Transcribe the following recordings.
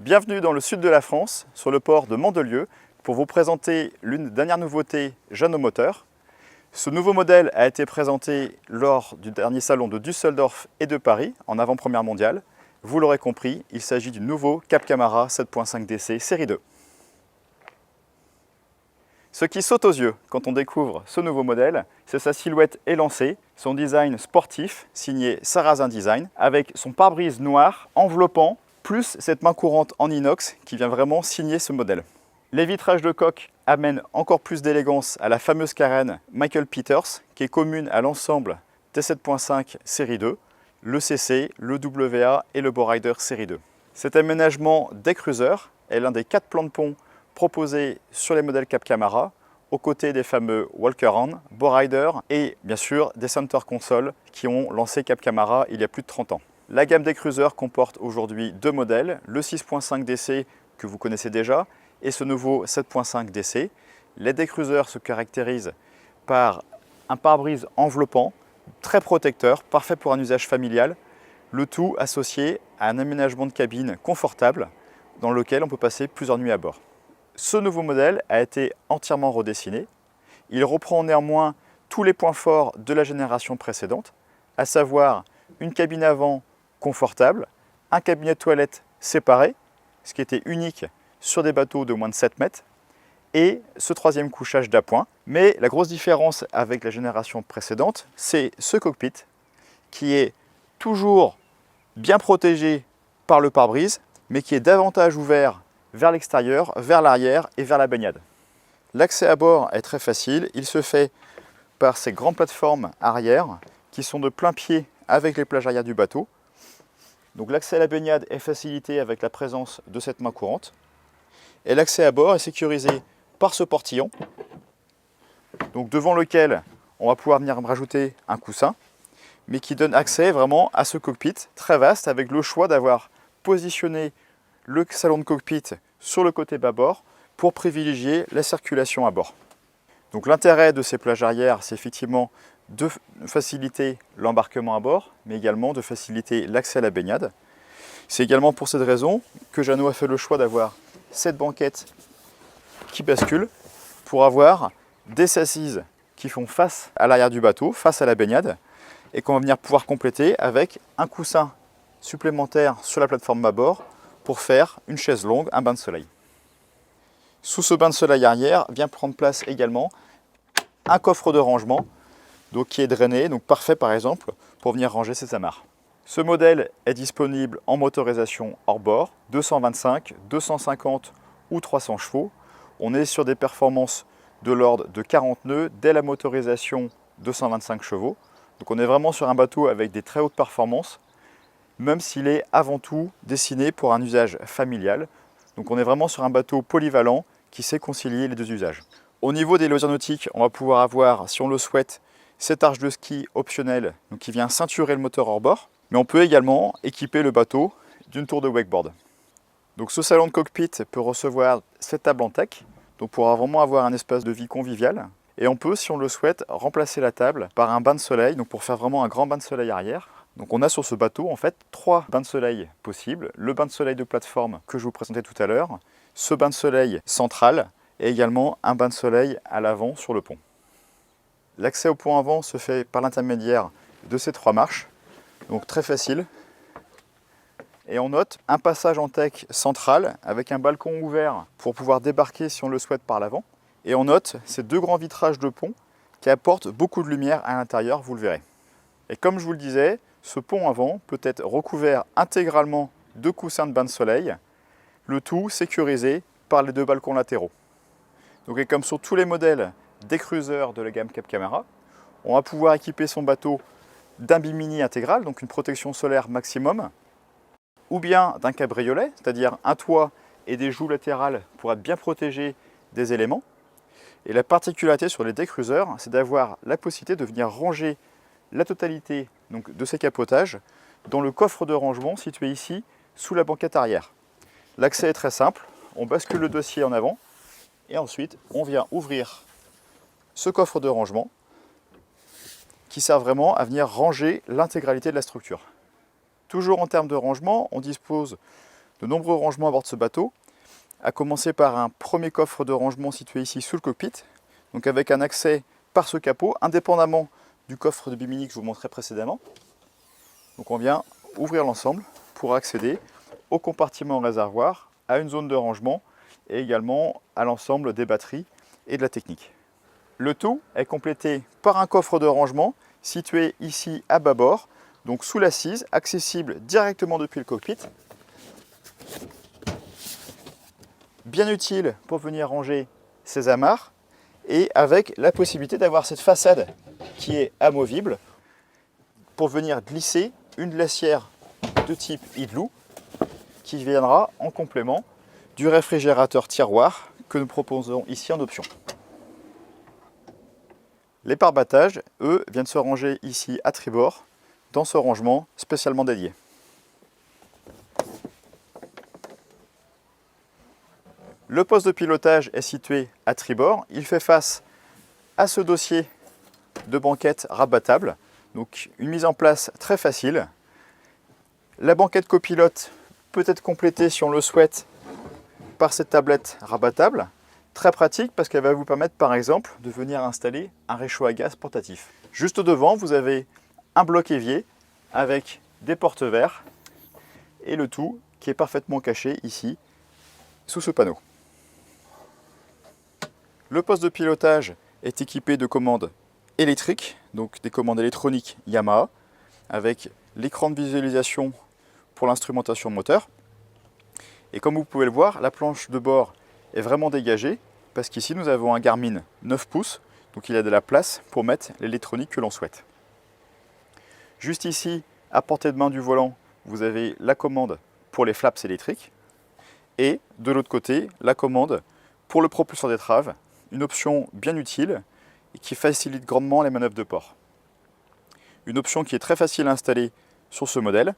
Bienvenue dans le sud de la France, sur le port de Mandelieu, pour vous présenter l'une des dernières nouveautés Jeanneau Moteur. Ce nouveau modèle a été présenté lors du dernier salon de Düsseldorf et de Paris, en avant-première mondiale. Vous l'aurez compris, il s'agit du nouveau Cap Camara 7.5 DC série 2. Ce qui saute aux yeux quand on découvre ce nouveau modèle, c'est sa silhouette élancée, son design sportif, signé Sarrazin Design, avec son pare-brise noir enveloppant, plus cette main courante en inox qui vient vraiment signer ce modèle. Les vitrages de coque amènent encore plus d'élégance à la fameuse carène Michael Peters, qui est commune à l'ensemble des 7.5 série 2, le CC, le WA et le Bowrider série 2. Cet aménagement des cruisers est l'un des 4 plans de pont proposés sur les modèles Cap Camara, aux côtés des fameux Walker-On, Bowrider et bien sûr des center consoles qui ont lancé Cap Camara il y a plus de 30 ans. La gamme des cruisers comporte aujourd'hui 2 modèles, le 6.5 DC que vous connaissez déjà et ce nouveau 7.5 DC. Les décruisers se caractérisent par un pare-brise enveloppant, très protecteur, parfait pour un usage familial, le tout associé à un aménagement de cabine confortable dans lequel on peut passer plusieurs nuits à bord. Ce nouveau modèle a été entièrement redessiné. Il reprend néanmoins tous les points forts de la génération précédente, à savoir une cabine avant confortable, un cabinet de toilette séparé, ce qui était unique sur des bateaux de moins de 7 mètres, et ce troisième couchage d'appoint. Mais la grosse différence avec la génération précédente, c'est ce cockpit qui est toujours bien protégé par le pare-brise, mais qui est davantage ouvert vers l'extérieur, vers l'arrière et vers la baignade. L'accès à bord est très facile, il se fait par ces grandes plateformes arrière qui sont de plein pied avec les plages arrière du bateau. Donc l'accès à la baignade est facilité avec la présence de cette main courante. Et l'accès à bord est sécurisé par ce portillon, donc devant lequel on va pouvoir venir rajouter un coussin, mais qui donne accès vraiment à ce cockpit très vaste avec le choix d'avoir positionné le salon de cockpit sur le côté bâbord pour privilégier la circulation à bord. Donc l'intérêt de ces plages arrière, c'est effectivement de faciliter l'embarquement à bord, mais également de faciliter l'accès à la baignade. C'est également pour cette raison que Jeanneau a fait le choix d'avoir cette banquette qui bascule pour avoir des assises qui font face à l'arrière du bateau, face à la baignade, et qu'on va venir pouvoir compléter avec un coussin supplémentaire sur la plateforme bâbord pour faire une chaise longue, un bain de soleil. Sous ce bain de soleil arrière vient prendre place également un coffre de rangement donc qui est drainé, donc parfait par exemple pour venir ranger ses amarres. Ce modèle est disponible en motorisation hors bord, 225, 250 ou 300 chevaux. On est sur des performances de l'ordre de 40 nœuds dès la motorisation 225 chevaux. Donc on est vraiment sur un bateau avec des très hautes performances, même s'il est avant tout destiné pour un usage familial. Donc on est vraiment sur un bateau polyvalent qui sait concilier les deux usages. Au niveau des loisirs nautiques, on va pouvoir avoir, si on le souhaite, cette arche de ski optionnelle donc qui vient ceinturer le moteur hors bord, mais on peut également équiper le bateau d'une tour de wakeboard. Donc ce salon de cockpit peut recevoir cette table en teck, donc pour vraiment avoir un espace de vie convivial. Et on peut, si on le souhaite, remplacer la table par un bain de soleil, donc pour faire vraiment un grand bain de soleil arrière. Donc on a sur ce bateau en fait 3 bains de soleil possibles. Le bain de soleil de plateforme que je vous présentais tout à l'heure, ce bain de soleil central et également un bain de soleil à l'avant sur le pont. L'accès au pont avant se fait par l'intermédiaire de ces 3 marches, donc très facile. Et on note un passage en teck central avec un balcon ouvert pour pouvoir débarquer si on le souhaite par l'avant. Et on note ces 2 grands vitrages de pont qui apportent beaucoup de lumière à l'intérieur, vous le verrez. Et comme je vous le disais, ce pont avant peut être recouvert intégralement de coussins de bain de soleil, le tout sécurisé par les 2 balcons latéraux. Donc, et comme sur tous les modèles des cruisers de la gamme Cap Camara, on va pouvoir équiper son bateau d'un bimini intégral, donc une protection solaire maximum, ou bien d'un cabriolet, c'est-à-dire un toit et des joues latérales pour être bien protégé des éléments. Et la particularité sur les décruisers, c'est d'avoir la possibilité de venir ranger la totalité donc, de ces capotages dans le coffre de rangement situé ici sous la banquette arrière. L'accès est très simple, on bascule le dossier en avant et ensuite on vient ouvrir ce coffre de rangement qui sert vraiment à venir ranger l'intégralité de la structure. Toujours en termes de rangement, on dispose de nombreux rangements à bord de ce bateau, à commencer par un premier coffre de rangement situé ici sous le cockpit, donc avec un accès par ce capot, indépendamment du coffre de bimini que je vous montrais précédemment. Donc on vient ouvrir l'ensemble pour accéder au compartiment réservoir, à une zone de rangement et également à l'ensemble des batteries et de la technique. Le tout est complété par un coffre de rangement situé ici à bâbord, donc sous l'assise, accessible directement depuis le cockpit. Bien utile pour venir ranger ses amarres et avec la possibilité d'avoir cette façade qui est amovible pour venir glisser une glacière de type igloo qui viendra en complément du réfrigérateur tiroir que nous proposons ici en option. Les pare-battages, eux, viennent se ranger ici à tribord dans ce rangement spécialement dédié. Le poste de pilotage est situé à tribord. Il fait face à ce dossier de banquette rabattable. Donc une mise en place très facile. La banquette copilote peut être complétée si on le souhaite par cette tablette rabattable. Très pratique parce qu'elle va vous permettre par exemple de venir installer un réchaud à gaz portatif. Juste devant, vous avez un bloc évier avec des porte-verres et le tout qui est parfaitement caché ici sous ce panneau. Le poste de pilotage est équipé de commandes électriques, donc des commandes électroniques Yamaha, avec l'écran de visualisation pour l'instrumentation moteur. Et comme vous pouvez le voir, la planche de bord est vraiment dégagée, parce qu'ici nous avons un Garmin 9 pouces, donc il y a de la place pour mettre l'électronique que l'on souhaite. Juste ici, à portée de main du volant, vous avez la commande pour les flaps électriques, et de l'autre côté, la commande pour le propulseur d'étrave, une option bien utile et qui facilite grandement les manœuvres de port. Une option qui est très facile à installer sur ce modèle.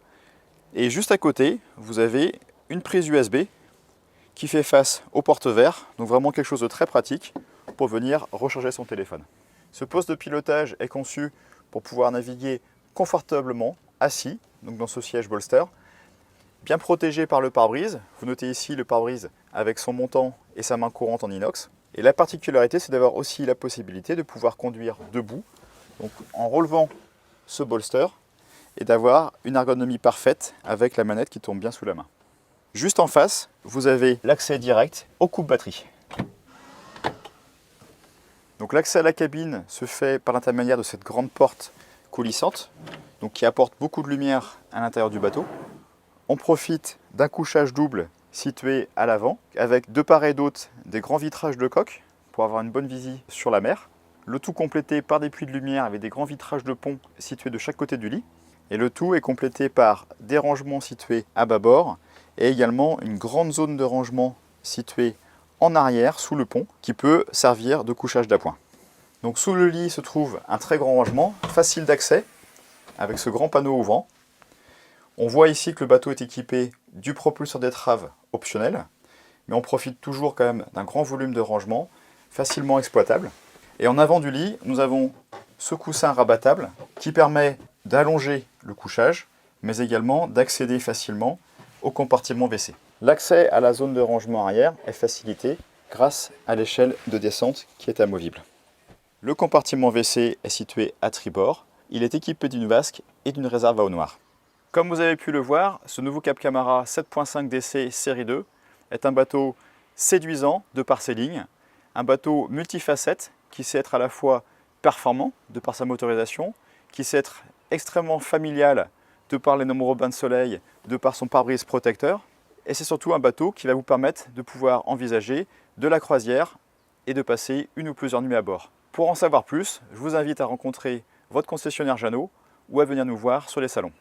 Et juste à côté, vous avez une prise USB qui fait face au porte-verre, donc vraiment quelque chose de très pratique pour venir recharger son téléphone. Ce poste de pilotage est conçu pour pouvoir naviguer confortablement, assis, donc dans ce siège bolster, bien protégé par le pare-brise. Vous notez ici le pare-brise avec son montant et sa main courante en inox. Et la particularité, c'est d'avoir aussi la possibilité de pouvoir conduire debout, donc en relevant ce bolster, et d'avoir une ergonomie parfaite avec la manette qui tombe bien sous la main. Juste en face, vous avez l'accès direct au coupe-batterie. Donc l'accès à la cabine se fait par l'intermédiaire de cette grande porte coulissante, donc qui apporte beaucoup de lumière à l'intérieur du bateau. On profite d'un couchage double situé à l'avant, avec de part et d'autre des grands vitrages de coque pour avoir une bonne visie sur la mer. Le tout complété par des puits de lumière avec des grands vitrages de pont situés de chaque côté du lit. Et le tout est complété par des rangements situés à bâbord et également une grande zone de rangement située en arrière sous le pont qui peut servir de couchage d'appoint. Donc sous le lit se trouve un très grand rangement, facile d'accès avec ce grand panneau ouvrant. On voit ici que le bateau est équipé du propulseur d'étrave optionnel, mais on profite toujours quand même d'un grand volume de rangement, facilement exploitable. Et en avant du lit, nous avons ce coussin rabattable qui permet d'allonger le couchage, mais également d'accéder facilement au compartiment WC. L'accès à la zone de rangement arrière est facilité grâce à l'échelle de descente qui est amovible. Le compartiment WC est situé à tribord. Il est équipé d'une vasque et d'une réserve à eau noire. Comme vous avez pu le voir, ce nouveau Cap Camara 7.5 DC série 2 est un bateau séduisant de par ses lignes, un bateau multifacette qui sait être à la fois performant de par sa motorisation, qui sait être extrêmement familial de par les nombreux bains de soleil, de par son pare-brise protecteur, et c'est surtout un bateau qui va vous permettre de pouvoir envisager de la croisière et de passer une ou plusieurs nuits à bord. Pour en savoir plus, je vous invite à rencontrer votre concessionnaire Jeannot ou à venir nous voir sur les salons.